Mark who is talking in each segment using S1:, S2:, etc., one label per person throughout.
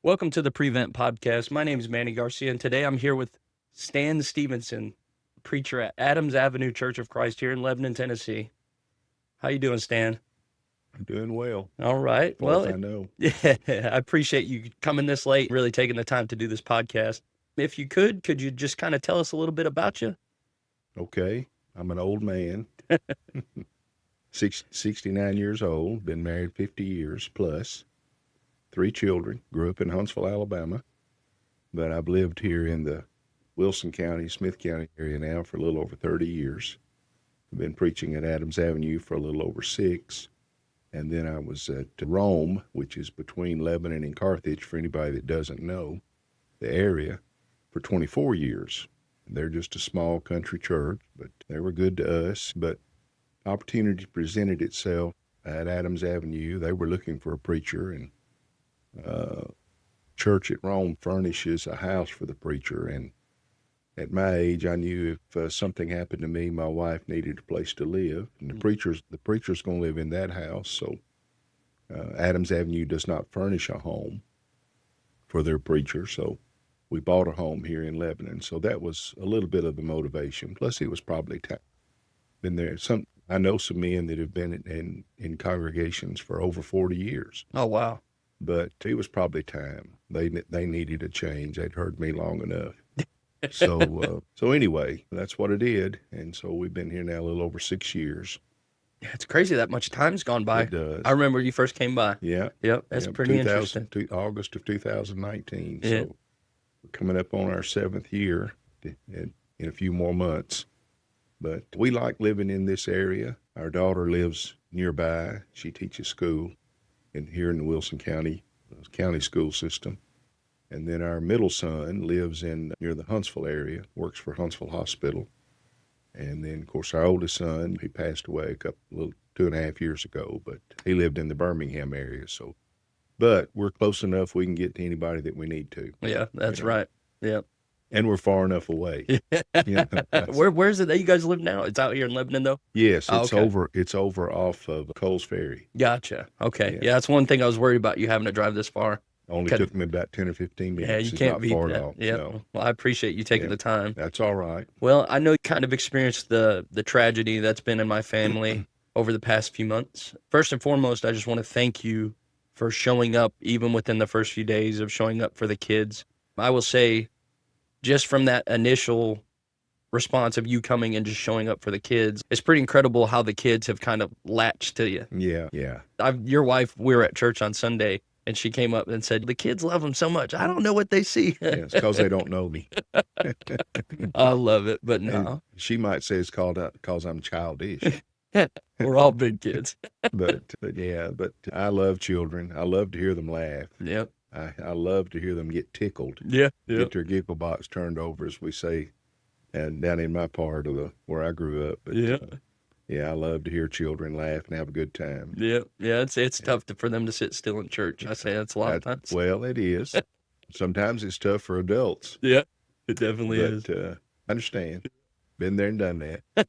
S1: Welcome to the Prevent Podcast. My name is Manny Garcia, and today I'm here with Stan Stevenson, preacher at Adams Avenue Church of Christ here in Lebanon, Tennessee. How you doing, Stan?
S2: I'm doing well,
S1: All right.
S2: as far as
S1: Well,
S2: I know.
S1: yeah, I appreciate you coming this late, really taking the time to do this podcast. If you could you just kind of tell us a little bit about you?
S2: Okay, I'm an old man, 69 years old, been married 50 years plus, three children, grew up in Huntsville, Alabama, but I've lived here in the Wilson County, Smith County area now for a little over 30 years. I've been preaching at Adams Avenue for a little over 6, and then I was at Rome, which is between Lebanon and Carthage, for anybody that doesn't know the area, for 24 years. They're just a small country church, but they were good to us. But opportunity presented itself at Adams Avenue. They were looking for a preacher, and church at Rome furnishes a house for the preacher. And at my age, I knew if something happened to me, my wife needed a place to live, and the preacher's going to live in that house. So Adams Avenue does not furnish a home for their preacher, so we bought a home here in Lebanon. So that was a little bit of the motivation. Plus, it was probably time. Been there. I know some men that have been in congregations for over 40 years.
S1: Oh, wow.
S2: But it was probably time. They needed a change. They'd heard me long enough. So anyway, that's what it did. And so we've been here now a little over 6 years.
S1: Yeah, it's crazy that much time's gone by.
S2: It does.
S1: I remember you first came by.
S2: Yeah.
S1: Yep, that's pretty interesting.
S2: August of 2019.
S1: Yeah.
S2: So we're coming up on our 7th year in a few more months. But we like living in this area. Our daughter lives nearby. She teaches school here in the Wilson County school system. And then our middle son lives near the Huntsville area, works for Huntsville Hospital. And then, of course, our oldest son, he passed away 2.5 years ago, but he lived in the Birmingham area. But we're close enough we can get to anybody that we need to.
S1: Yeah, that's right. Yeah.
S2: And we're far enough away.
S1: Yeah. Where's it that you guys live now? It's out here in Lebanon, though?
S2: Yes, it's
S1: okay.
S2: It's over off of Coles Ferry.
S1: Gotcha. Okay. Yeah, that's one thing I was worried about, you having to drive this far.
S2: Only took me about 10 or 15 minutes.
S1: Yeah, you
S2: It's
S1: can't
S2: not
S1: beat
S2: far
S1: that.
S2: at all.
S1: Yeah.
S2: No.
S1: Well, I appreciate you taking
S2: Yeah.
S1: the time.
S2: That's all right.
S1: Well, I know you kind of experienced the tragedy that's been in my family over the past few months. First and foremost, I just want to thank you for showing up, even within the first few days of showing up for the kids. I will say, just from that initial response of you coming and just showing up for the kids, it's pretty incredible how the kids have kind of latched to you.
S2: Yeah, yeah.
S1: Your wife, we were at church on Sunday, and she came up and said, the kids love them so much. I don't know what they see.
S2: Yeah, it's because they don't know me.
S1: I love it, but
S2: And
S1: no,
S2: she might say it's called out because I'm childish.
S1: we're all big kids.
S2: But I love children. I love to hear them laugh.
S1: Yep.
S2: I love to hear them get tickled.
S1: Yeah.
S2: Get their giggle box turned over, as we say, and down in my part of where I grew up. But, yeah, I love to hear children laugh and have a good time.
S1: Yeah. It's tough for them to sit still in church. I say that's a lot of times.
S2: Well, it is. Sometimes it's tough for adults.
S1: Yeah, it definitely is.
S2: I understand. Been there and done that.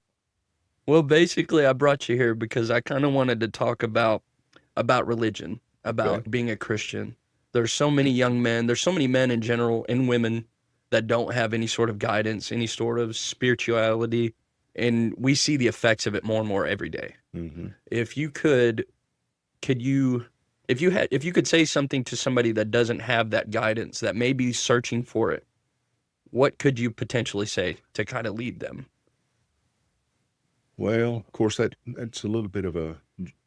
S1: Well, basically, I brought you here because I kind of wanted to talk about religion, about being a Christian. There's so many young men, there's so many men in general and women that don't have any sort of guidance, any sort of spirituality, and we see the effects of it more and more every day.
S2: Mm-hmm.
S1: If you could you say something to somebody that doesn't have that guidance, that may be searching for it, what could you potentially say to kind of lead them?
S2: Well, of course, that's a little bit of a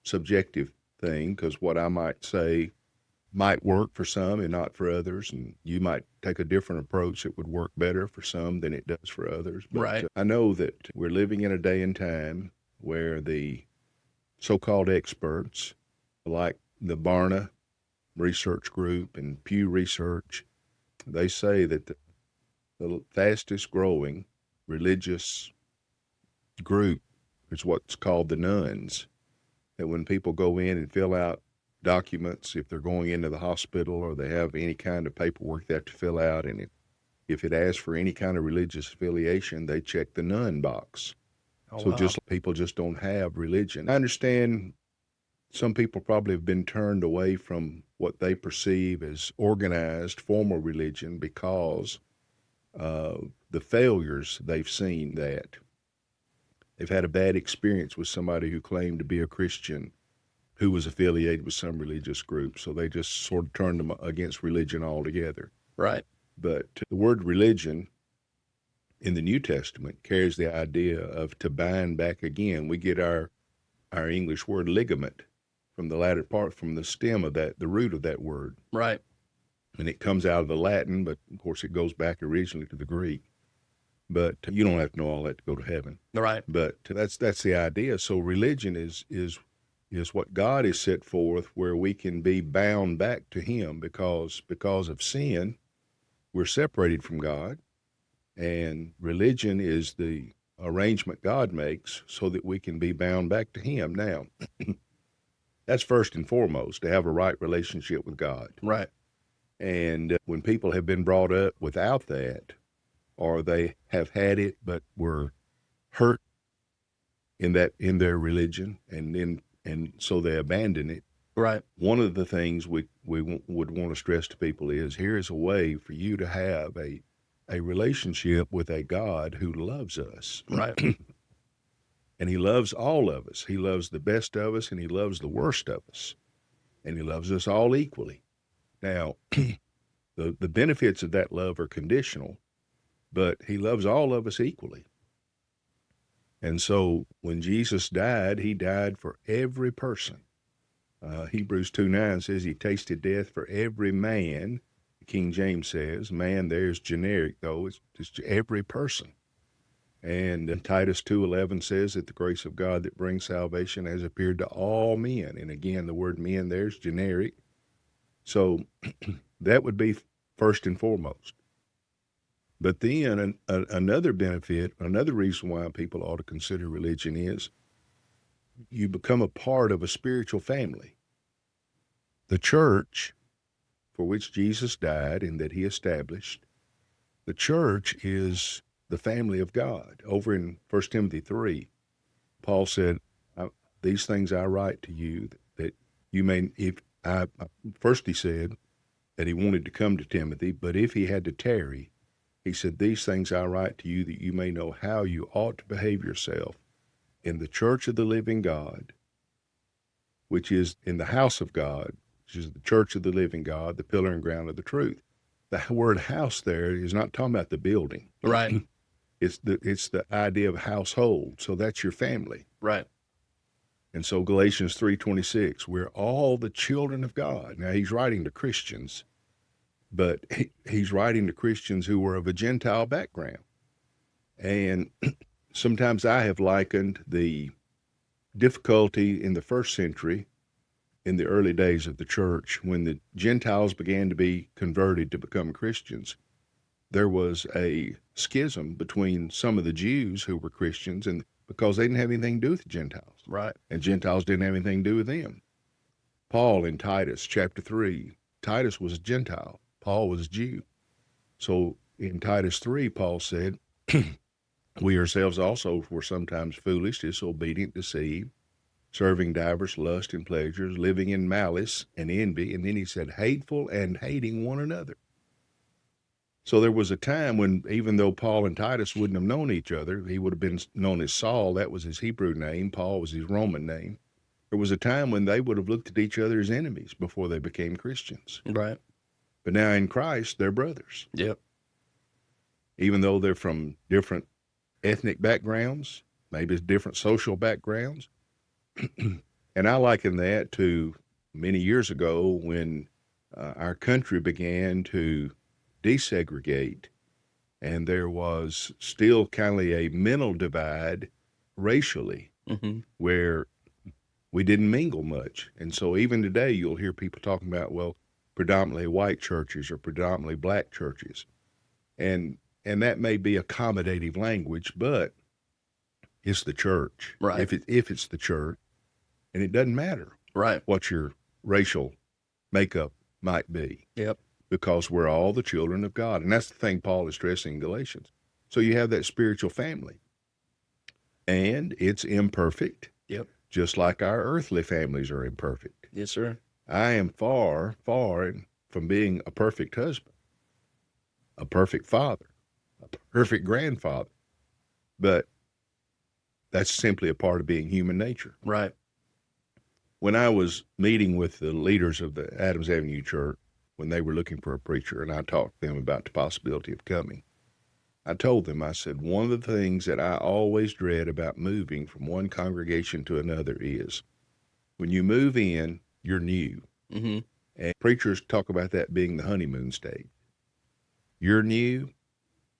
S2: subjective thing, because what I might say might work for some and not for others, and you might take a different approach that would work better for some than it does for others. But
S1: Right.
S2: I know that we're living in a day and time where the so-called experts, like the Barna Research Group and Pew Research, they say that the fastest growing religious group is what's called the nuns. That when people go in and fill out documents, if they're going into the hospital or they have any kind of paperwork they have to fill out, and if it asks for any kind of religious affiliation, they check the nun box.
S1: Oh,
S2: So
S1: wow.
S2: people just don't have religion. I understand some people probably have been turned away from what they perceive as organized formal religion because of the failures they've seen, that they've had a bad experience with somebody who claimed to be a Christian who was affiliated with some religious group. So they just sort of turned them against religion altogether.
S1: Right.
S2: But the word religion in the New Testament carries the idea of to bind back again. We get our English word ligament from the latter part, from the stem of that, the root of that word.
S1: Right.
S2: And it comes out of the Latin, but of course it goes back originally to the Greek. But you don't have to know all that to go to heaven.
S1: Right.
S2: But that's the idea. So religion is what God has set forth, where we can be bound back to Him because of sin, we're separated from God, and religion is the arrangement God makes so that we can be bound back to Him. Now, that's first and foremost, to have a right relationship with God.
S1: Right.
S2: And when people have been brought up without that, or they have had it but were hurt in their religion, and so they abandon it.
S1: Right.
S2: One of the things we would want to stress to people is, here is a way for you to have a relationship with a God who loves us.
S1: Right.
S2: And He loves all of us. He loves the best of us, and He loves the worst of us. And He loves us all equally. Now, the benefits of that love are conditional, but He loves all of us equally. And so when Jesus died, He died for every person. Hebrews 2:9 says He tasted death for every man. King James says, man, there's generic, though. It's just every person. And Titus 2:11 says that the grace of God that brings salvation has appeared to all men. And again, the word men there's generic. So that would be first and foremost. But then another benefit, another reason why people ought to consider religion is you become a part of a spiritual family. The church, for which Jesus died and that He established, the church is the family of God. Over in 1 Timothy 3, Paul said, these things I write to you that you may, first he said that he wanted to come to Timothy, but if he had to tarry, he said, these things I write to you that you may know how you ought to behave yourself in the church of the living God, which is in the house of God, which is the church of the living God, the pillar and ground of the truth. The word house there is not talking about the building.
S1: Right.
S2: It's the idea of household. So that's your family.
S1: Right.
S2: And so Galatians 3:26, we're all the children of God. Now he's writing to Christians, but he's writing to Christians who were of a Gentile background. And sometimes I have likened the difficulty in the first century, in the early days of the church, when the Gentiles began to be converted to become Christians. There was a schism between some of the Jews who were Christians, and because they didn't have anything to do with the Gentiles.
S1: Right.
S2: And Gentiles didn't have anything to do with them. Paul in Titus chapter 3, Titus was a Gentile. Paul was a Jew. So in Titus 3, Paul said, we ourselves also were sometimes foolish, disobedient, deceived, serving divers lusts and pleasures, living in malice and envy. And then he said, hateful and hating one another. So there was a time when, even though Paul and Titus wouldn't have known each other, he would have been known as Saul. That was his Hebrew name. Paul was his Roman name. There was a time when they would have looked at each other as enemies before they became Christians.
S1: Right.
S2: But now in Christ, they're brothers.
S1: Yep.
S2: Even though they're from different ethnic backgrounds, maybe different social backgrounds. And I liken that to many years ago when our country began to desegregate, and there was still kind of a mental divide racially, where we didn't mingle much. And so even today you'll hear people talking about, well, predominantly white churches or predominantly black churches. And that may be accommodative language, but it's the church.
S1: Right.
S2: If it's the church, and it doesn't matter
S1: Right.
S2: what your racial makeup might be.
S1: Yep.
S2: Because we're all the children of God. And that's the thing Paul is stressing in Galatians. So you have that spiritual family. And it's imperfect.
S1: Yep.
S2: just like our earthly families are imperfect.
S1: Yes, sir.
S2: I am far, far from being a perfect husband, a perfect father, a perfect grandfather. But that's simply a part of being human nature.
S1: Right.
S2: When I was meeting with the leaders of the Adams Avenue Church, when they were looking for a preacher, and I talked to them about the possibility of coming, I told them, I said, one of the things that I always dread about moving from one congregation to another is when you move in, you're new.
S1: Mm-hmm.
S2: And preachers talk about that being the honeymoon stage. You're new,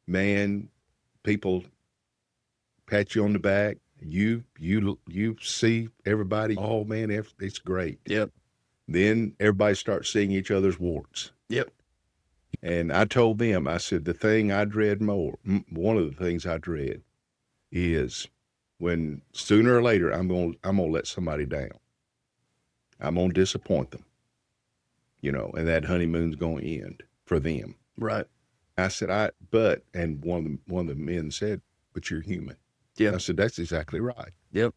S2: man, people pat you on the back. You see everybody, oh man, it's great.
S1: Yep.
S2: Then everybody starts seeing each other's warts.
S1: Yep.
S2: And I told them, I said, the thing I dread more, one of the things I dread is when sooner or later I'm gonna let somebody down. I'm gonna disappoint them, and that honeymoon's gonna end for them.
S1: Right.
S2: I said, and one of the men said, but you're human.
S1: Yep.
S2: I said, that's exactly right.
S1: Yep.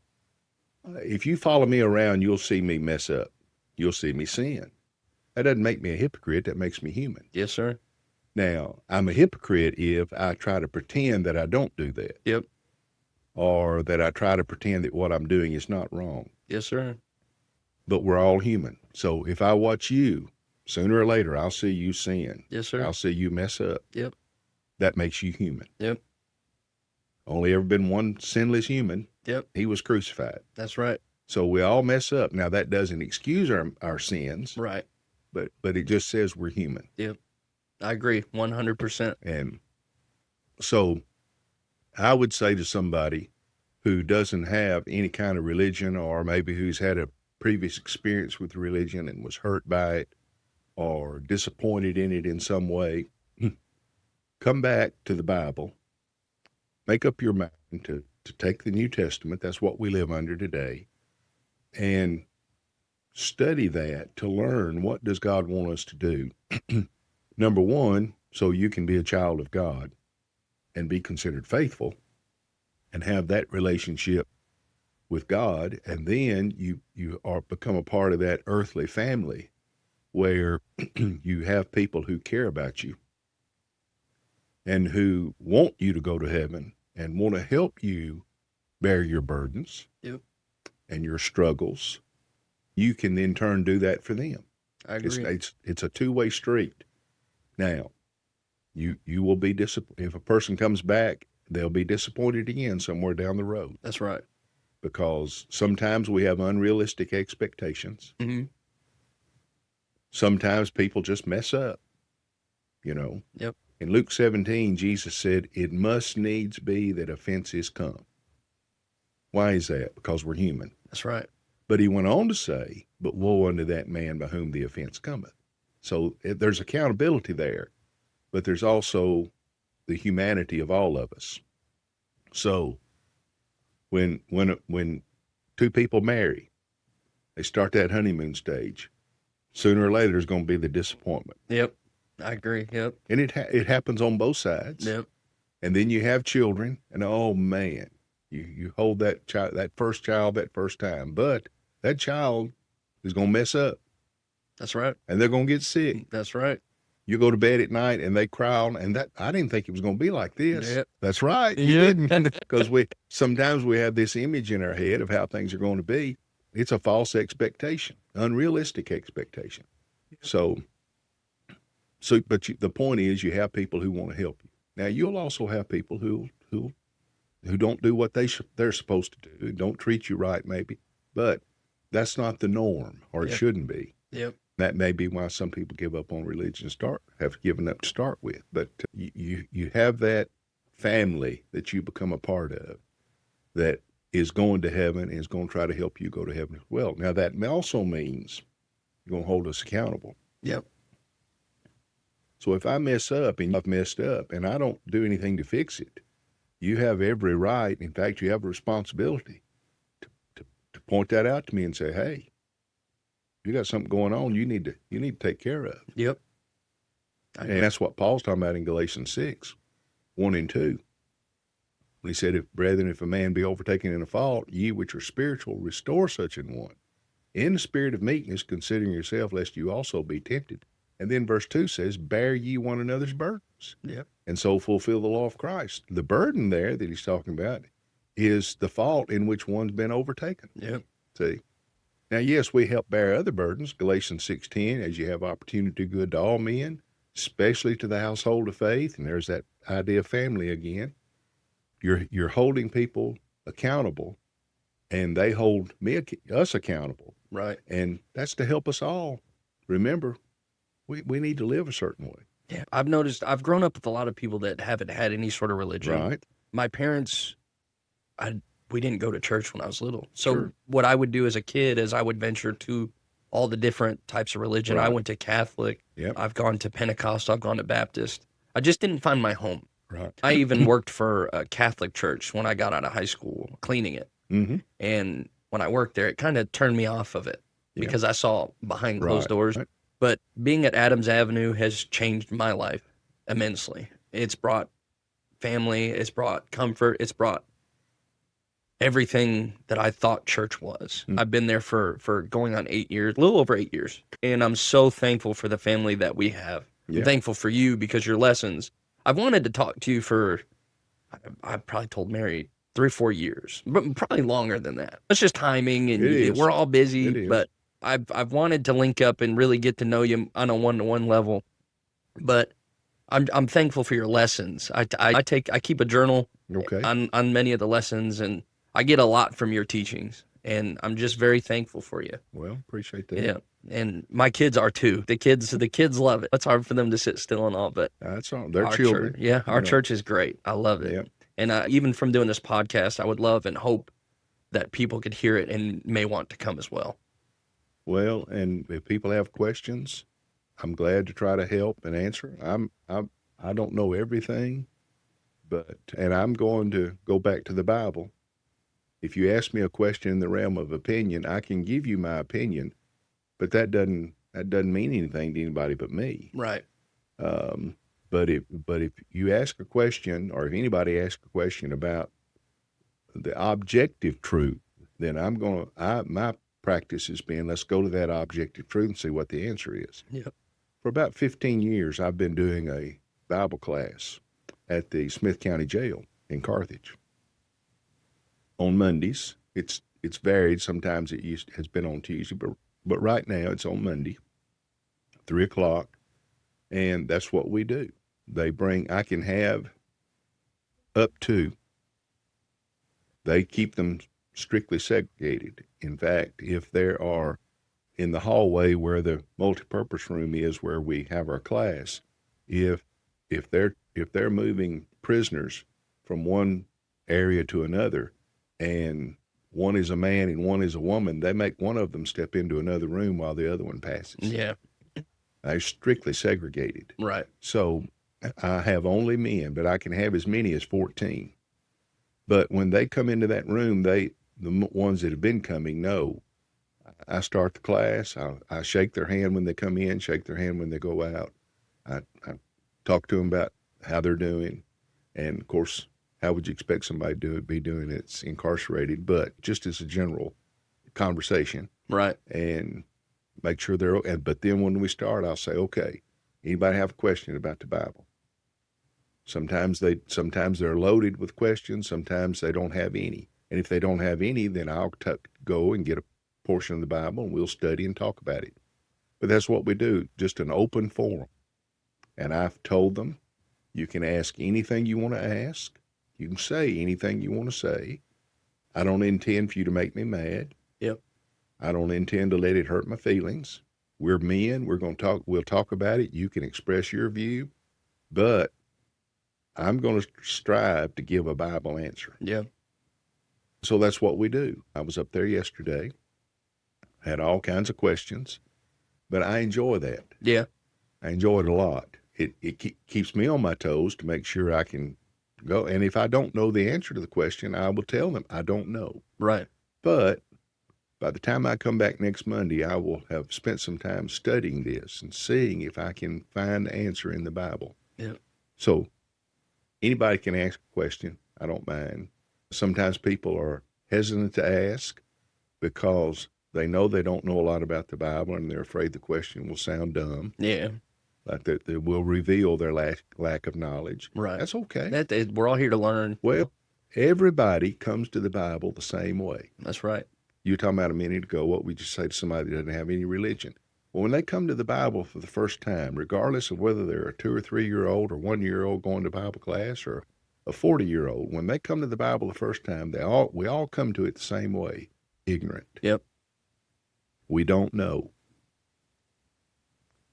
S2: If you follow me around, you'll see me mess up. You'll see me sin. That doesn't make me a hypocrite. That makes me human.
S1: Yes, sir.
S2: Now, I'm a hypocrite if I try to pretend that I don't do that.
S1: Yep.
S2: Or that I try to pretend that what I'm doing is not wrong.
S1: Yes, sir.
S2: But we're all human. So if I watch you, sooner or later, I'll see you sin.
S1: Yes, sir.
S2: I'll see you mess up.
S1: Yep.
S2: That makes you human.
S1: Yep.
S2: Only ever been one sinless human.
S1: Yep.
S2: He was crucified.
S1: That's right.
S2: So we all mess up. Now, that doesn't excuse our sins.
S1: Right.
S2: But it just says we're human.
S1: Yep. I agree 100%.
S2: And so I would say to somebody who doesn't have any kind of religion, or maybe who's had a previous experience with religion and was hurt by it or disappointed in it in some way, come back to the Bible, make up your mind to take the New Testament. That's what we live under today. And study that to learn, what does God want us to do? Number one, so you can be a child of God and be considered faithful and have that relationship with God. And then you become a part of that earthly family where you have people who care about you and who want you to go to heaven and want to help you bear your burdens.
S1: Yep.
S2: And your struggles. You can in turn do that for them.
S1: I agree.
S2: It's a two-way street. Now, you will be disappointed. If a person comes back, they'll be disappointed again somewhere down the road.
S1: That's right.
S2: Because sometimes we have unrealistic expectations.
S1: Mm-hmm.
S2: Sometimes people just mess up,
S1: Yep.
S2: In Luke 17, Jesus said, it must needs be that offenses come. Why is that? Because we're human.
S1: That's right.
S2: But he went on to say, but woe unto that man by whom the offense cometh. So there's accountability there, but there's also the humanity of all of us. So when two people marry, they start that honeymoon stage. Sooner or later, there's going to be the disappointment.
S1: Yep. I agree. Yep.
S2: And it happens on both sides.
S1: Yep.
S2: And then you have children, and oh man, you hold that child, that first time, but that child is going to mess up.
S1: That's right.
S2: And they're going to get sick.
S1: That's right.
S2: You go to bed at night and they cry, and I didn't think it was going to be like this.
S1: Yep.
S2: That's right. You didn't. Because sometimes we have this image in our head of how things are going to be. It's a false expectation, unrealistic expectation. So but the point is, you have people who want to help you. Now, you'll also have people who don't do what they're supposed to do, don't treat you right, maybe. But that's not the norm, or it shouldn't be.
S1: Yep.
S2: That may be why some people give up on religion, have given up to start with. But you have that family that you become a part of that is going to heaven and is going to try to help you go to heaven as well. Now, that also means you're going to hold us accountable.
S1: Yep.
S2: So if I mess up and I've messed up and I don't do anything to fix it, you have every right. In fact, you have a responsibility to point that out to me and say, hey, you got something going on you need to take care of.
S1: Yep.
S2: And that's what Paul's talking about in Galatians 6, 1 and 2. When he said, brethren, if a man be overtaken in a fault, ye which are spiritual, restore such an one. In the spirit of meekness, considering yourself, lest you also be tempted. And then verse 2 says, bear ye one another's burdens.
S1: Yep.
S2: And so fulfill the law of Christ. The burden there that he's talking about is the fault in which one's been overtaken.
S1: Yep.
S2: See? Now, yes, we help bear other burdens. Galatians 6:10, as you have opportunity to do good to all men, especially to the household of faith. And there's that idea of family again. You're holding people accountable, and they hold us accountable.
S1: Right.
S2: And that's to help us all. Remember, we need to live a certain way.
S1: Yeah. I've noticed, I've grown up with a lot of people that haven't had any sort of religion.
S2: Right.
S1: My parents, we didn't go to church when I was little. So
S2: Sure.
S1: what I would do as a kid is I would venture to all the different types of religion. I
S2: Right.
S1: went to Catholic.
S2: Yep.
S1: I've gone to Pentecostal. I've gone to Baptist. I just didn't find my home.
S2: Right.
S1: I even worked for a Catholic church when I got out of high school, cleaning it.
S2: Mm-hmm.
S1: And when I worked there, it kind of turned me off of it
S2: Yeah.
S1: because I saw behind closed
S2: Right.
S1: doors.
S2: Right.
S1: But being at Adams Avenue has changed my life immensely. It's brought family, it's brought comfort, it's brought everything that I thought church was. I've been there for going on 8 years, a little over 8 years. And I'm so thankful for the family that we have.
S2: Yeah.
S1: I'm thankful for you because your lessons. I've wanted to talk to you for, I probably told Mary 3 or 4 years, but probably longer than that. It's just timing, and
S2: It is.
S1: we're all busy.
S2: It is.
S1: But I've wanted to link up and really get to know you on a one-to-one level. But I'm thankful for your lessons. I keep a journal
S2: Okay.
S1: on many of the lessons, and I get a lot from your teachings, and I'm just very thankful for you.
S2: Well, appreciate that.
S1: Yeah, and my kids are too. The kids love it. It's hard for them to sit still and all, but
S2: That's all. They're
S1: our
S2: children.
S1: church, yeah, our
S2: know.
S1: church is great. I love it.
S2: Yeah.
S1: And even from doing this podcast, I would love and hope that people could hear it and may want to come as well.
S2: Well, and if people have questions, I'm glad to try to help and answer. I don't know everything, and I'm going to go back to the Bible. If you ask me a question in the realm of opinion, I can give you my opinion, but that doesn't mean anything to anybody but me.
S1: Right.
S2: But if you ask a question, or if anybody asks a question about the objective truth, then my practice has been, let's go to that objective truth and see what the answer is.
S1: Yep.
S2: For about 15 years, I've been doing a Bible class at the Smith County Jail in Carthage on Mondays. It's varied. Sometimes has been on Tuesday, but right now it's on Monday, 3:00, and that's what we do. I can have up to, they keep them strictly segregated. In fact, if there are in the hallway where the multipurpose room is, where we have our class, if they're moving prisoners from one area to another, and one is a man and one is a woman, they make one of them step into another room while the other one passes.
S1: Yeah.
S2: They're strictly segregated.
S1: Right.
S2: So I have only men, but I can have as many as 14. But when they come into that room, the ones that have been coming know. I start the class. I shake their hand when they come in, shake their hand when they go out. I talk to them about how they're doing. And, of course, how would you expect somebody to be doing that's incarcerated? But just as a general conversation.
S1: Right.
S2: And make sure they're okay. But then when we start, I'll say, okay, anybody have a question about the Bible? Sometimes they're loaded with questions. Sometimes they don't have any. And if they don't have any, then I'll go and get a portion of the Bible, and we'll study and talk about it. But that's what we do, just an open forum. And I've told them, you can ask anything you want to ask. You can say anything you want to say. I don't intend for you to make me mad.
S1: Yep.
S2: I don't intend to let it hurt my feelings. We're men. We'll talk about it. You can express your view, but I'm going to strive to give a Bible answer.
S1: Yeah.
S2: So that's what we do. I was up there yesterday, had all kinds of questions, but I enjoy that.
S1: Yeah.
S2: I enjoy it a lot. It keeps me on my toes to make sure I can go. And if I don't know the answer to the question, I will tell them I don't know.
S1: Right.
S2: But by the time I come back next Monday, I will have spent some time studying this and seeing if I can find the answer in the Bible.
S1: Yeah.
S2: So anybody can ask a question. I don't mind. Sometimes people are hesitant to ask because they know they don't know a lot about the Bible and they're afraid the question will sound dumb,
S1: Yeah.
S2: like that it will reveal their lack of knowledge.
S1: Right.
S2: That's okay.
S1: We're all here to learn.
S2: Well, everybody comes to the Bible the same way.
S1: That's right.
S2: You were talking about a minute ago, what would you say to somebody that doesn't have any religion? Well, when they come to the Bible for the first time, regardless of whether they're a 2 or 3 year old or 1 year old going to Bible class or a 40-year-old, when they come to the Bible the first time, we all come to it the same way, ignorant.
S1: Yep.
S2: We don't know.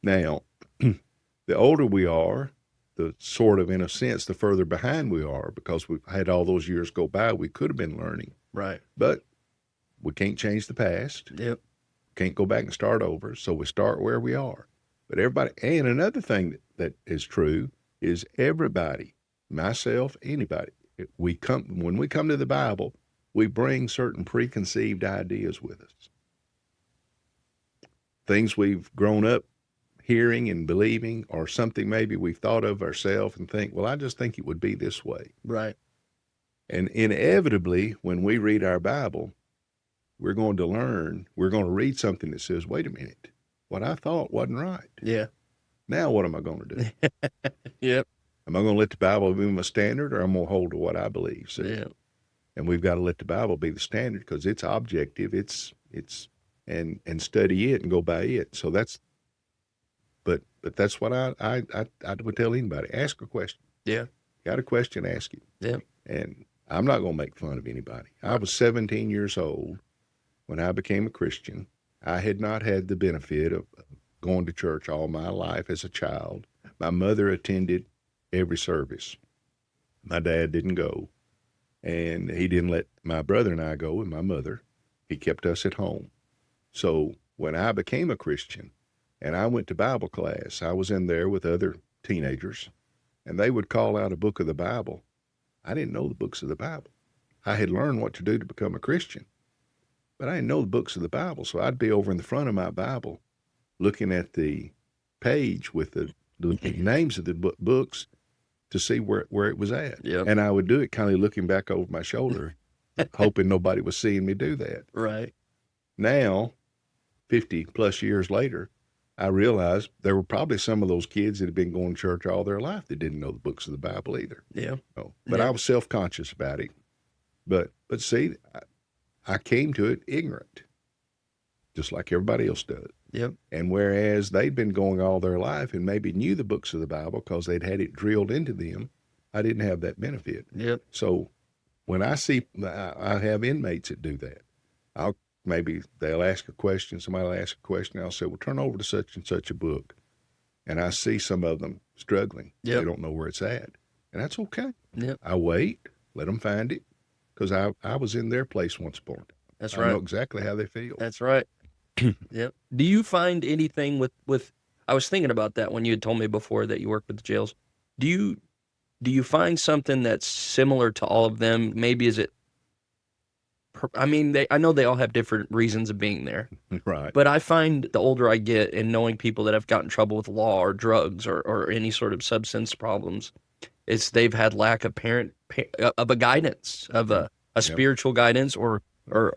S2: Now, the older we are, the sort of, in a sense, the further behind we are because we've had all those years go by. We could have been learning.
S1: Right.
S2: But we can't change the past.
S1: Yep.
S2: Can't go back and start over. So we start where we are. But everybody, and another thing that is true is everybody, myself, anybody, when we come to the Bible, we bring certain preconceived ideas with us. Things we've grown up hearing and believing, or something maybe we've thought of ourselves and think, well, I just think it would be this way.
S1: Right.
S2: And inevitably, when we read our Bible, we're going to read something that says, wait a minute, what I thought wasn't right.
S1: Yeah.
S2: Now what am I going to do?
S1: Yep.
S2: Am I going to let the Bible be my standard, or am I going to hold to what I believe? See?
S1: Yeah.
S2: And we've got to let the Bible be the standard because it's objective. And study it and go by it. So but that's what I would tell anybody. Ask a question.
S1: Yeah.
S2: Got a question, ask it.
S1: Yeah.
S2: And I'm not going to make fun of anybody. I was 17 years old when I became a Christian. I had not had the benefit of going to church all my life as a child. My mother attended every service. My dad didn't go, and he didn't let my brother and I go and my mother. He kept us at home. So when I became a Christian and I went to Bible class, I was in there with other teenagers, and they would call out a book of the Bible. I didn't know the books of the Bible. I had learned what to do to become a Christian, but I didn't know the books of the Bible. So I'd be over in the front of my Bible looking at the page with the names of the books to see where it was at.
S1: Yep.
S2: And I would do it kind of looking back over my shoulder, hoping nobody was seeing me do that.
S1: Right.
S2: Now, 50 plus years later, I realized there were probably some of those kids that had been going to church all their life that didn't know the books of the Bible either.
S1: Yeah.
S2: Oh, but I was self-conscious about it. But see, I came to it ignorant, just like everybody else does.
S1: Yep.
S2: And whereas they'd been going all their life and maybe knew the books of the Bible because they'd had it drilled into them, I didn't have that benefit.
S1: Yep.
S2: So when I see, I have inmates that do that. Maybe they'll ask a question, somebody will ask a question, I'll say, well, turn over to such and such a book. And I see some of them struggling.
S1: Yep.
S2: They don't know where it's at. And that's okay.
S1: Yep.
S2: I wait, let them find it, because I was in their place once upon a time.
S1: That's
S2: I
S1: right.
S2: know exactly how they feel.
S1: That's right. Yep. Do you find anything with I was thinking about that when you had told me before that you work with the jails. Do you find something that's similar to all of them? Maybe is it I mean, I know they all have different reasons of being there.
S2: Right.
S1: But I find the older I get and knowing people that have gotten in trouble with law or drugs or any sort of substance problems, it's they've had lack of of a guidance, of a spiritual guidance or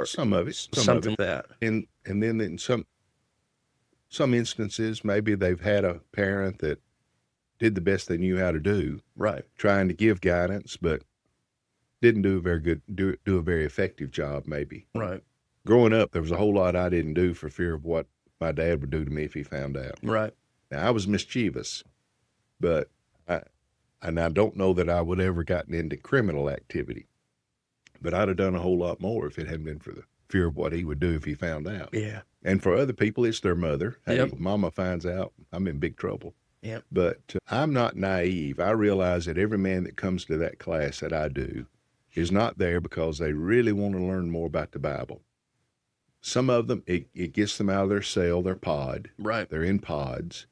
S2: some of it.
S1: Something like that.
S2: And then in some instances, maybe they've had a parent that did the best they knew how to do.
S1: Right.
S2: Trying to give guidance, but didn't do a very effective job, maybe.
S1: Right.
S2: Growing up, there was a whole lot I didn't do for fear of what my dad would do to me if he found out.
S1: Right.
S2: Now, I was mischievous, but I don't know that I would ever gotten into criminal activity, but I'd have done a whole lot more if it hadn't been for the fear of what he would do if he found out.
S1: Yeah.
S2: And for other people, it's their mother. Hey,
S1: Yep.
S2: Mama finds out, I'm in big trouble.
S1: Yeah.
S2: But I'm not naive. I realize that every man that comes to that class that I do is not there because they really want to learn more about the Bible. Some of them, it gets them out of their cell, their pod.
S1: Right.
S2: They're in pods.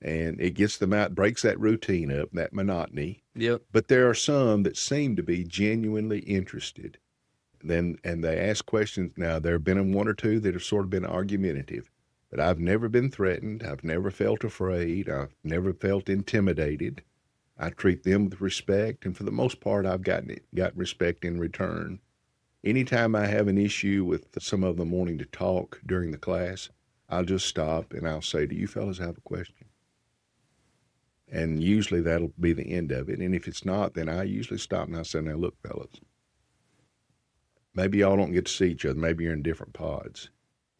S2: And it gets them out, breaks that routine up, that monotony.
S1: Yep.
S2: But there are some that seem to be genuinely interested. And they ask questions. Now, there have been one or two that have sort of been argumentative. But I've never been threatened. I've never felt afraid. I've never felt intimidated. I treat them with respect, and for the most part, I've got respect in return. Anytime I have an issue with some of them wanting to talk during the class, I'll just stop and I'll say, "Do you fellas have a question?" And usually that'll be the end of it. And if it's not, then I usually stop and I say, "Now look, fellas, maybe y'all don't get to see each other. Maybe you're in different pods.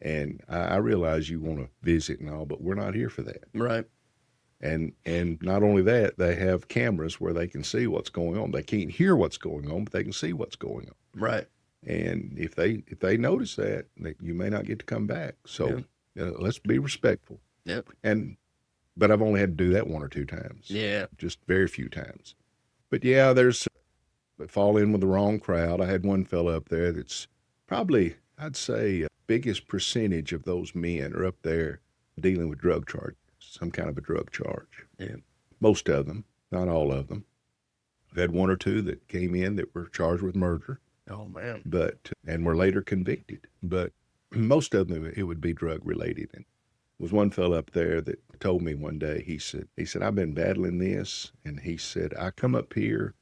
S2: And I realize you want to visit and all, but we're not here for that."
S1: Right.
S2: And not only that, they have cameras where they can see what's going on. They can't hear what's going on, but they can see what's going on.
S1: Right.
S2: And if they notice that you may not get to come back. So let's be respectful.
S1: Yep.
S2: But I've only had to do that one or two times.
S1: Yeah.
S2: Just very few times. But yeah, there's fall in with the wrong crowd. I had one fella up there that's probably, I'd say, biggest percentage of those men are up there dealing with drug charges, some kind of a drug charge.
S1: Yeah.
S2: Most of them, not all of them. I've had one or two that came in that were charged with murder.
S1: Oh man.
S2: And were later convicted. But most of them, it would be drug related. And there was one fellow up there that told me one day, he said, "I've been battling this." And he said, "I come up here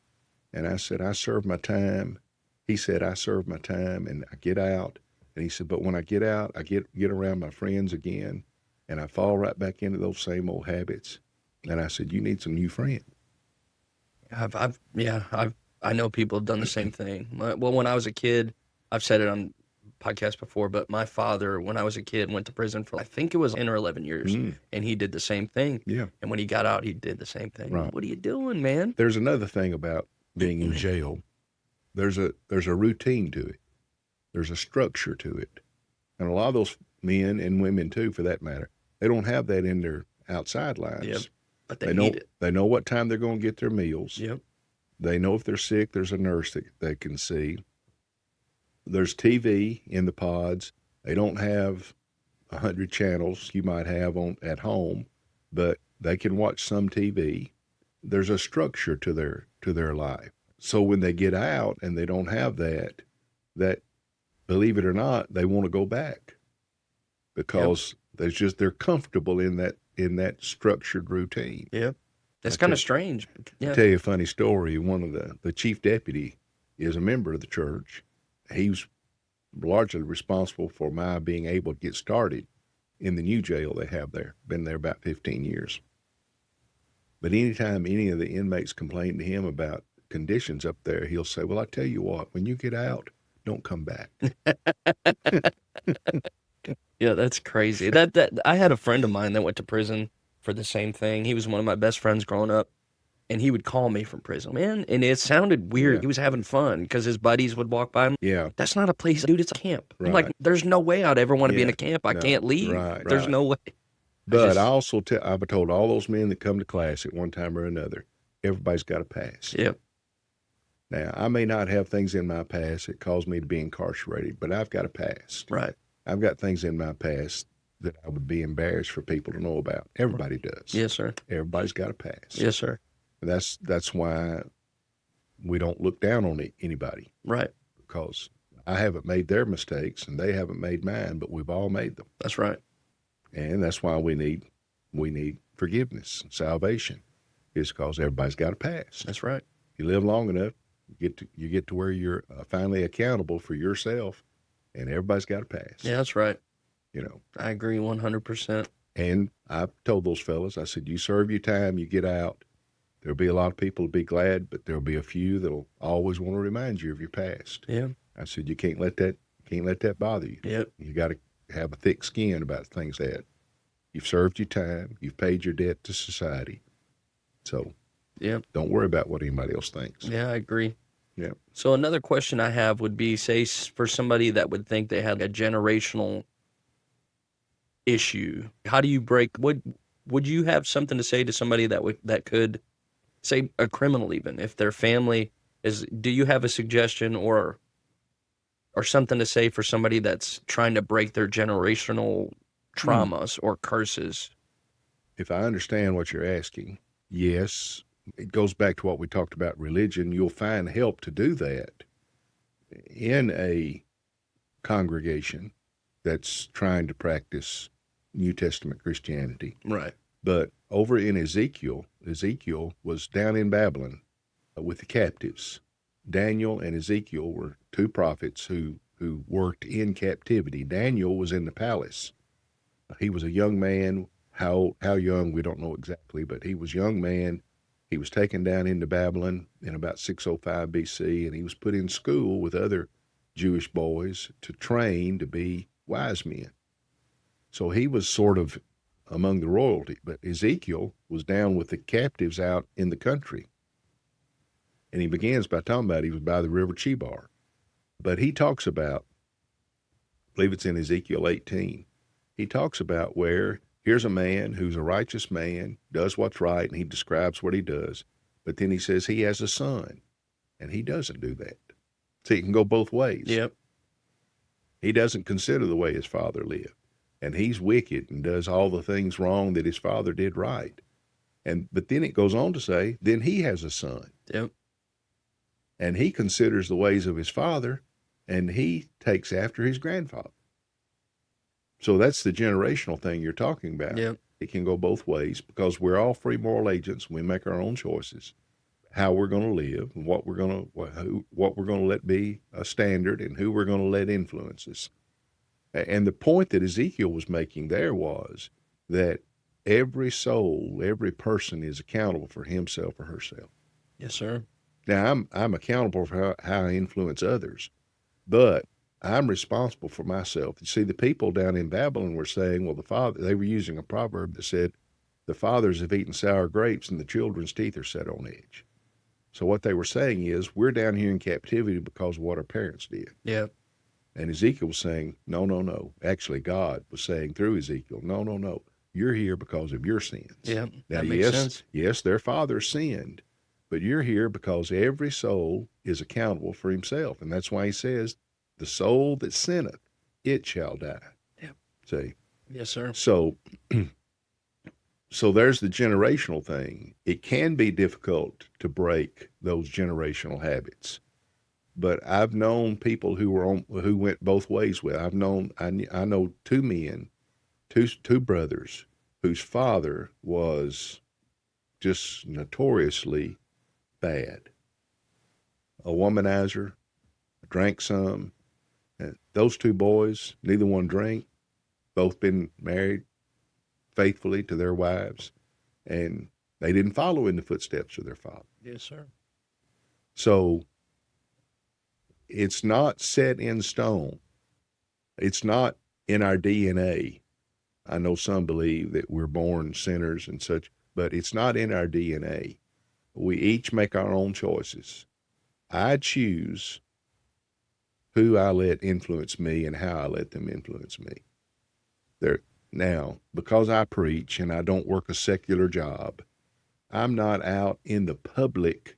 S2: and I said, I serve my time." He said, "I serve my time and I get out." And he said, "But when I get out, I get around my friends again and I fall right back into those same old habits." And I said, "You need some new friends."
S1: I know people have done the same thing. Well, when I was a kid, I've said it on podcast before, but my father, when I was a kid, went to prison for, I think it was 10 or 11 years, and he did the same thing.
S2: Yeah.
S1: And when he got out, he did the same thing.
S2: Right.
S1: What are you doing, man?
S2: There's another thing about being in jail. There's a routine to it. There's a structure to it. And a lot of those men and women too, for that matter, they don't have that in their outside lives.
S1: Yep. But they need it.
S2: They know what time they're going to get their meals.
S1: Yep.
S2: They know if they're sick, there's a nurse that they can see. There's TV in the pods. They don't have 100 channels you might have at home, but they can watch some TV. There's a structure to their life. So when they get out and they don't have that, believe it or not, they want to go back because they're comfortable in that structured routine.
S1: Yep. That's kind of strange. Yeah.
S2: I'll tell you a funny story. One of the chief deputy is a member of the church. He was largely responsible for my being able to get started in the new jail they have there. Been there about 15 years. But anytime any of the inmates complain to him about conditions up there, he'll say, "Well, I tell you what, when you get out, don't come back."
S1: Yeah, that's crazy. That I had a friend of mine that went to prison for the same thing. He was one of my best friends growing up, and he would call me from prison, man. And it sounded weird.
S2: Yeah.
S1: He was having fun because his buddies would walk by him.
S2: Yeah.
S1: That's not a place, dude. It's a camp.
S2: Right.
S1: I'm like, there's no way I'd ever want to be in
S2: Yeah.
S1: a camp. I
S2: No.
S1: can't leave.
S2: Right.
S1: There's no way.
S2: But I've told all those men that come to class at one time or another, everybody's got a past.
S1: Yep.
S2: Now, I may not have things in my past that cause me to be incarcerated, but I've got a past.
S1: Right.
S2: I've got things in my past that I would be embarrassed for people to know about. Everybody does.
S1: Yes, sir.
S2: Everybody's got a past.
S1: Yes, sir.
S2: And that's why we don't look down on anybody,
S1: Right.
S2: because I haven't made their mistakes and they haven't made mine, but we've all made them.
S1: That's right.
S2: And that's why we need forgiveness and salvation, is because everybody's got a past.
S1: That's right.
S2: You live long enough, you get to where you're finally accountable for yourself, and everybody's got a past.
S1: Yeah, that's right.
S2: You know.
S1: I agree 100%.
S2: And I've told those fellas, I said, you serve your time, you get out. There'll be a lot of people to be glad, but there'll be a few that'll always want to remind you of your past.
S1: Yeah.
S2: I said, you can't let that bother you.
S1: Yep.
S2: You got to have a thick skin about things that you've served your time, you've paid your debt to society. So
S1: Yep.
S2: don't worry about what anybody else thinks.
S1: Yeah, I agree.
S2: Yeah.
S1: So another question I have would be, say, for somebody that would think they had a generational issue, how do you break? Would you have something to say to somebody that could, say, a criminal, even if their family is? Do you have a suggestion or something to say for somebody that's trying to break their generational traumas or curses?
S2: If I understand what you're asking, yes. It goes back to what we talked about religion. You'll find help to do that in a congregation that's trying to practice New Testament Christianity.
S1: Right.
S2: But over in Ezekiel, Ezekiel was down in Babylon with the captives. Daniel and Ezekiel were two prophets who worked in captivity. Daniel was in the palace. He was a young man. How young, we don't know exactly, but he was a young man. He was taken down into Babylon in about 605 BC, and he was put in school with other Jewish boys to train to be wise men. So he was sort of among the royalty, but Ezekiel was down with the captives out in the country. And he begins by talking about he was by the river Chebar. But he talks about, I believe it's in Ezekiel 18, he talks about where here's a man who's a righteous man, does what's right, and he describes what he does. But then he says he has a son, and he doesn't do that. So it can go both ways.
S1: Yep.
S2: He doesn't consider the way his father lived. And he's wicked and does all the things wrong that his father did right. But then it goes on to say, then he has a son.
S1: Yep.
S2: And he considers the ways of his father, and he takes after his grandfather. So that's the generational thing you're talking about.
S1: Yep.
S2: It can go both ways because we're all free moral agents. We make our own choices, how we're going to live, and what we're going to let be a standard, and who we're going to let influence us. And the point that Ezekiel was making there was that every soul, every person is accountable for himself or herself.
S1: Yes, sir.
S2: Now, I'm accountable for how I influence others, but I'm responsible for myself. You see, the people down in Babylon were saying, well, they were using a proverb that said, the fathers have eaten sour grapes and the children's teeth are set on edge. So what they were saying is, we're down here in captivity because of what our parents did.
S1: Yeah.
S2: And Ezekiel was saying, no. Actually, God was saying through Ezekiel, no. You're here because of your sins.
S1: Yeah.
S2: Now,
S1: That makes sense.
S2: yes, their father sinned, but you're here because every soul is accountable for himself. And that's why he says, the soul that sinneth, it shall die.
S1: Yep.
S2: See?
S1: Yes, sir.
S2: So there's the generational thing. It can be difficult to break those generational habits. But I've known people who went both ways with. I know two men, two brothers whose father was just notoriously bad. A womanizer, drank some. And those two boys, neither one drank, both been married faithfully to their wives, and they didn't follow in the footsteps of their father.
S1: Yes, sir.
S2: So it's not set in stone. It's not in our DNA. I know some believe that we're born sinners and such, but it's not in our DNA. We each make our own choices. I choose who I let influence me and how I let them influence me. Now, because I preach and I don't work a secular job, I'm not out in the public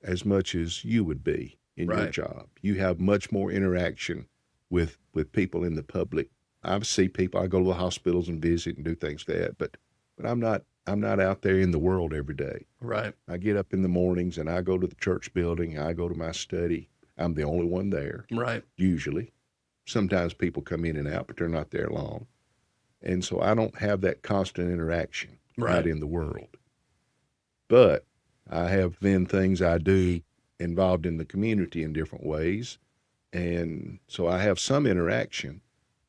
S2: as much as you would be in your job. You have much more interaction with people in the public. I see people, I go to the hospitals and visit and do things like that, but I'm not out there in the world every day.
S1: Right.
S2: I get up in the mornings and I go to the church building, I go to my study. I'm the only one there.
S1: Right.
S2: Usually. Sometimes people come in and out, but they're not there long. And so I don't have that constant interaction out in the world. But I have then things I do involved in the community in different ways. And so I have some interaction.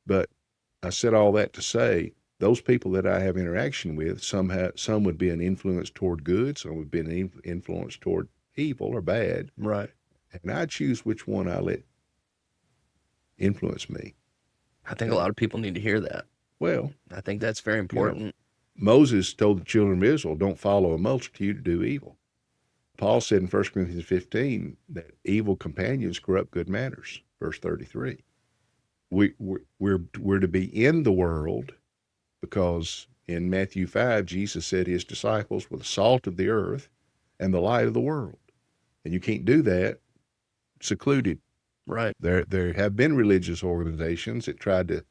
S2: But I said all that to say, those people that I have interaction with, some would be an influence toward good, some would be an influence toward evil or bad.
S1: Right.
S2: And I choose which one I let influence me.
S1: I think a lot of people need to hear that.
S2: Well,
S1: I think that's very important.
S2: Moses told the children of Israel, don't follow a multitude to do evil. Paul said in 1 Corinthians 15 that evil companions corrupt good manners, verse 33. We're to be in the world because in Matthew 5, Jesus said his disciples were the salt of the earth and the light of the world. And you can't do that secluded.
S1: Right.
S2: There have been religious organizations that tried to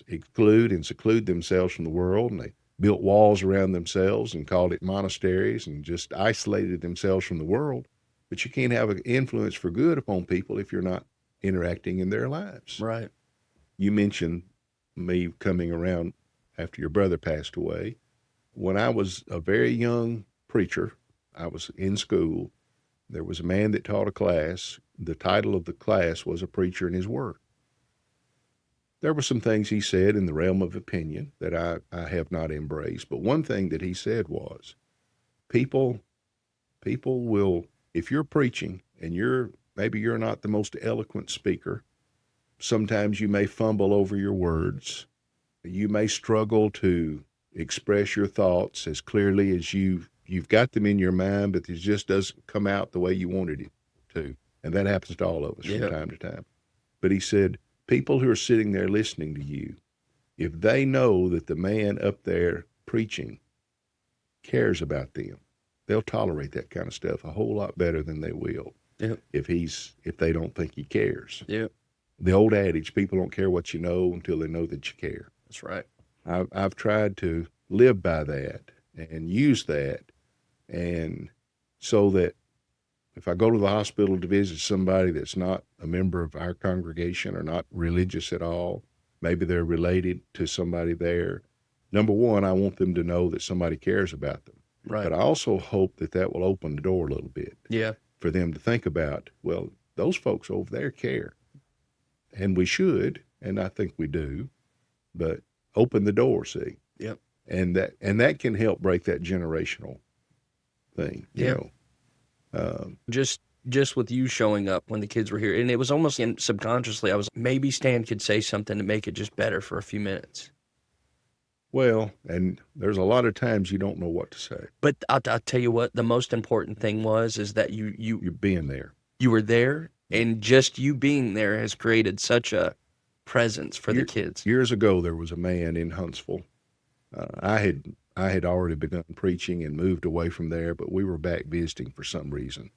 S2: exclude and seclude themselves from the world, and they built walls around themselves and called it monasteries and just isolated themselves from the world. But you can't have an influence for good upon people if you're not interacting in their lives.
S1: Right.
S2: You mentioned me coming around after your brother passed away. When I was a very young preacher, I was in school. There was a man that taught a class. The title of the class was A Preacher and His Word. There were some things he said in the realm of opinion that I have not embraced. But one thing that he said was, people will, if you're preaching and maybe you're not the most eloquent speaker, sometimes you may fumble over your words. You may struggle to express your thoughts as clearly as you've got them in your mind, but it just doesn't come out the way you wanted it to. And that happens to all of us from time to time. But he said, people who are sitting there listening to you, if they know that the man up there preaching cares about them, they'll tolerate that kind of stuff a whole lot better than they will if they don't think he cares. The old adage, people don't care what you know until they know that you care.
S1: That's right.
S2: I've tried to live by that and use that, and so that if I go to the hospital to visit somebody that's not a member of our congregation or not religious at all, maybe they're related to somebody there, number one, I want them to know that somebody cares about them.
S1: Right.
S2: But I also hope that will open the door a little bit. For them to think about, well, those folks over there care. And we should, and I think we do, but open the door, see? And that can help break that generational thing, you know.
S1: Just with you showing up when the kids were here, and it was almost subconsciously, I was maybe Stan could say something to make it just better for a few minutes.
S2: Well, and there's a lot of times you don't know what to say.
S1: But I'll tell you what, the most important thing is that you're
S2: being there.
S1: You were there, and just you being there has created such a presence for the kids.
S2: Years ago, there was a man in Huntsville. I had already begun preaching and moved away from there, but we were back visiting for some reason.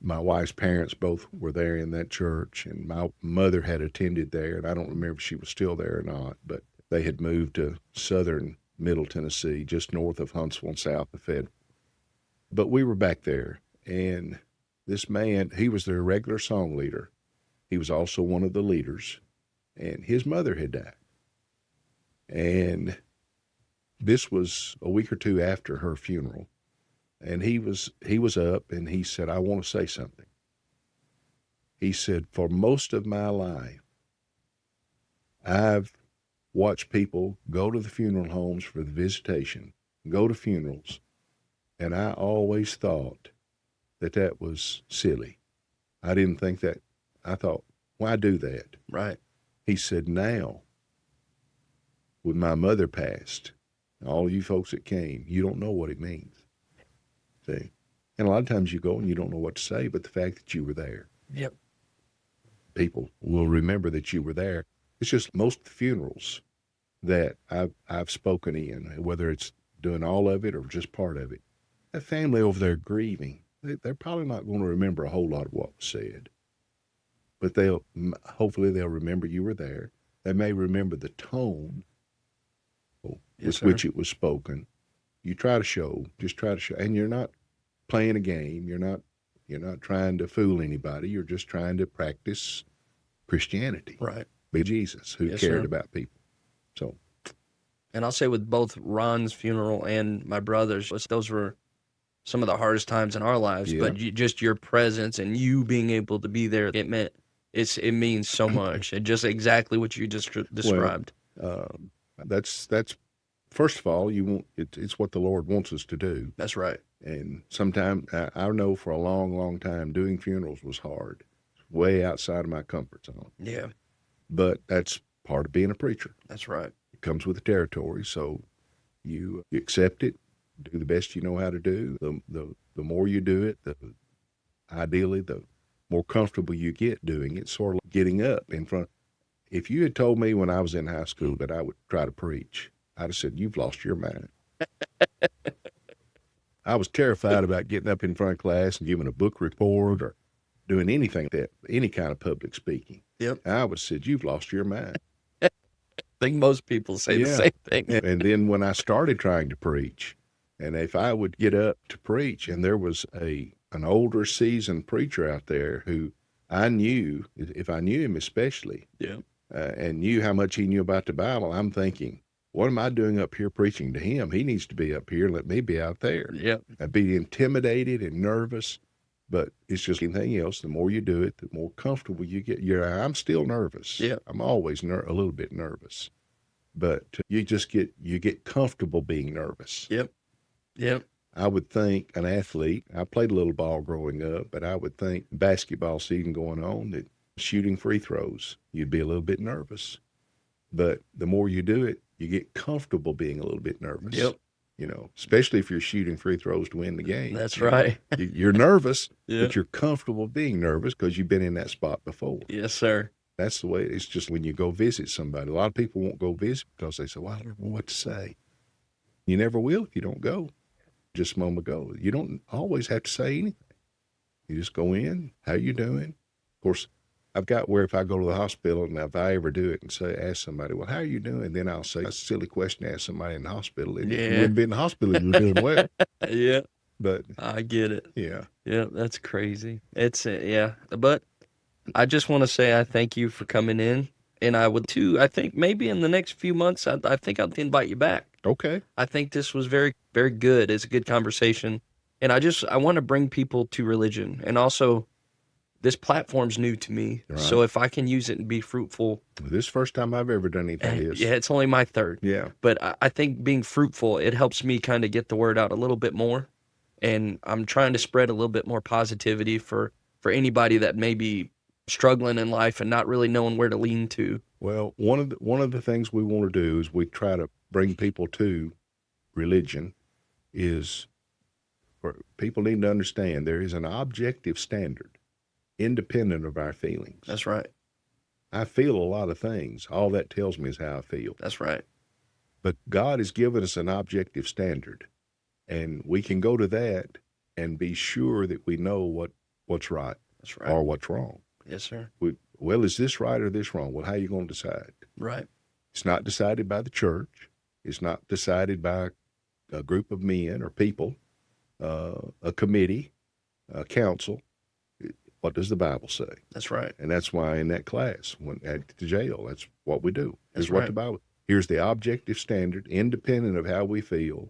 S2: My wife's parents both were there in that church, and my mother had attended there, and I don't remember if she was still there or not, but they had moved to southern Middle Tennessee, just north of Huntsville and south of Fed. But we were back there, and this man, he was their regular song leader. He was also one of the leaders, and his mother had died. And this was a week or two after her funeral. And he was up, and he said, I want to say something. He said, for most of my life, I've watched people go to the funeral homes for the visitation, go to funerals, and I always thought that was silly. I didn't think that. I thought, why do that?
S1: Right.
S2: He said, now, when my mother passed, all you folks that came, you don't know what it means. See? And a lot of times you go and you don't know what to say, but the fact that you were there. People will remember that you were there. It's just most funerals that I've spoken in, whether it's doing all of it or just part of it, that family over there grieving, they're probably not going to remember a whole lot of what was said. But hopefully they'll remember you were there. They may remember the tone with which it was spoken. You just try to show, and you're not playing a game. You're not trying to fool anybody. You're just trying to practice Christianity.
S1: Right.
S2: Be Jesus who cared about people. So.
S1: And I'll say with both Ron's funeral and my brother's, those were some of the hardest times in our lives, but just your presence and you being able to be there, it means so much. And just exactly what you just described.
S2: Well, that's first of all, it's what the Lord wants us to do.
S1: That's right.
S2: And sometimes I know for a long, long time doing funerals was hard, way outside of my comfort zone.
S1: Yeah.
S2: But that's part of being a preacher.
S1: That's right.
S2: It comes with the territory, so you accept it, do the best you know how to do. The more you do it, ideally the more comfortable you get doing it, sort of getting up in front. If you had told me when I was in high school that I would try to preach, I'd have said, you've lost your mind. I was terrified about getting up in front of class and giving a book report or doing anything any kind of public speaking. I would have said, you've lost your mind.
S1: I think most people say the same thing.
S2: And then when I started trying to preach, and if I would get up to preach and there was an older seasoned preacher out there who I knew, if I knew him especially, and knew how much he knew about the Bible, I'm thinking, what am I doing up here preaching to him? He needs to be up here and let me be out there.
S1: Yep.
S2: I'd be intimidated and nervous, but it's just anything else. The more you do it, the more comfortable you get. I'm still nervous.
S1: Yeah.
S2: I'm always a little bit nervous, but you get comfortable being nervous.
S1: Yep. Yep.
S2: I would think an athlete, I played a little ball growing up, but I would think basketball season going on that shooting free throws, you'd be a little bit nervous. But the more you do it, you get comfortable being a little bit nervous.
S1: Yep.
S2: You know, especially if you're shooting free throws to win the game.
S1: That's right.
S2: You're nervous,
S1: Yeah.
S2: but you're comfortable being nervous because you've been in that spot before.
S1: Yes, sir.
S2: That's the way it's just when you go visit somebody. A lot of people won't go visit because they say, well, I don't know what to say. You never will if you don't go. Just a moment ago, you don't always have to say anything. You just go in, how you doing? Of course, I've got where if I go to the hospital and if I ever do it and ask somebody, well, how are you doing? Then I'll say, that's a silly question to ask somebody in the hospital. You wouldn't be in the hospital if you were doing well.
S1: Yeah.
S2: But
S1: I get it.
S2: yeah.
S1: Yeah, that's crazy. It's yeah, but I just want to say I thank you for coming in, and I would too. I think maybe in the next few months, I think I'll invite you back.
S2: Okay.
S1: I think this was very, very good. It's a good conversation, and I want to bring people to religion, and also this platform's new to me,
S2: Right.
S1: so if I can use it and be fruitful.
S2: This is the first time I've ever done anything like this.
S1: Yeah, it's only my third.
S2: Yeah.
S1: But I think being fruitful, it helps me kind of get the word out a little bit more. And I'm trying to spread a little bit more positivity for anybody that may be struggling in life and not really knowing where to lean to.
S2: Well, one of the things we want to do is we try to bring people to religion is for people need to understand there is an objective standard independent of our feelings.
S1: That's right.
S2: I feel a lot of things. All that tells me is how I feel.
S1: That's right.
S2: But God has given us an objective standard, and we can go to that and be sure that we know what's right,
S1: That's right.
S2: or what's wrong.
S1: Yes, sir.
S2: Well, is this right or this wrong? Well, how are you going to decide?
S1: Right.
S2: It's not decided by the church. It's not decided by a group of men or people, a committee, a council. What does the Bible say?
S1: That's right.
S2: And that's why in that class, when at the jail, that's what we do.
S1: That's
S2: Is what
S1: right.
S2: the Bible. Here's the objective standard, independent of how we feel,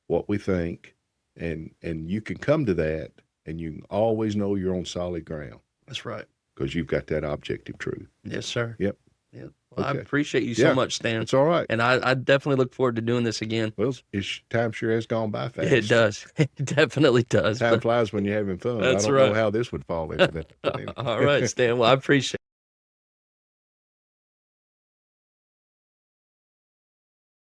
S2: what we think, and you can come to that, and you can always know you're on solid ground
S1: That's right.
S2: because you've got that objective truth.
S1: Yes, sir.
S2: Yep.
S1: Yeah. Well,
S2: Okay.
S1: I appreciate you so
S2: Yeah.
S1: much, Stan.
S2: It's all right.
S1: And I definitely look forward to doing this again.
S2: Well, time sure has gone by fast.
S1: It does. It definitely does.
S2: Time
S1: But-
S2: flies when you're having fun.
S1: That's
S2: I don't
S1: right.
S2: know how this would fall into that.
S1: all right, Stan. Well, I appreciate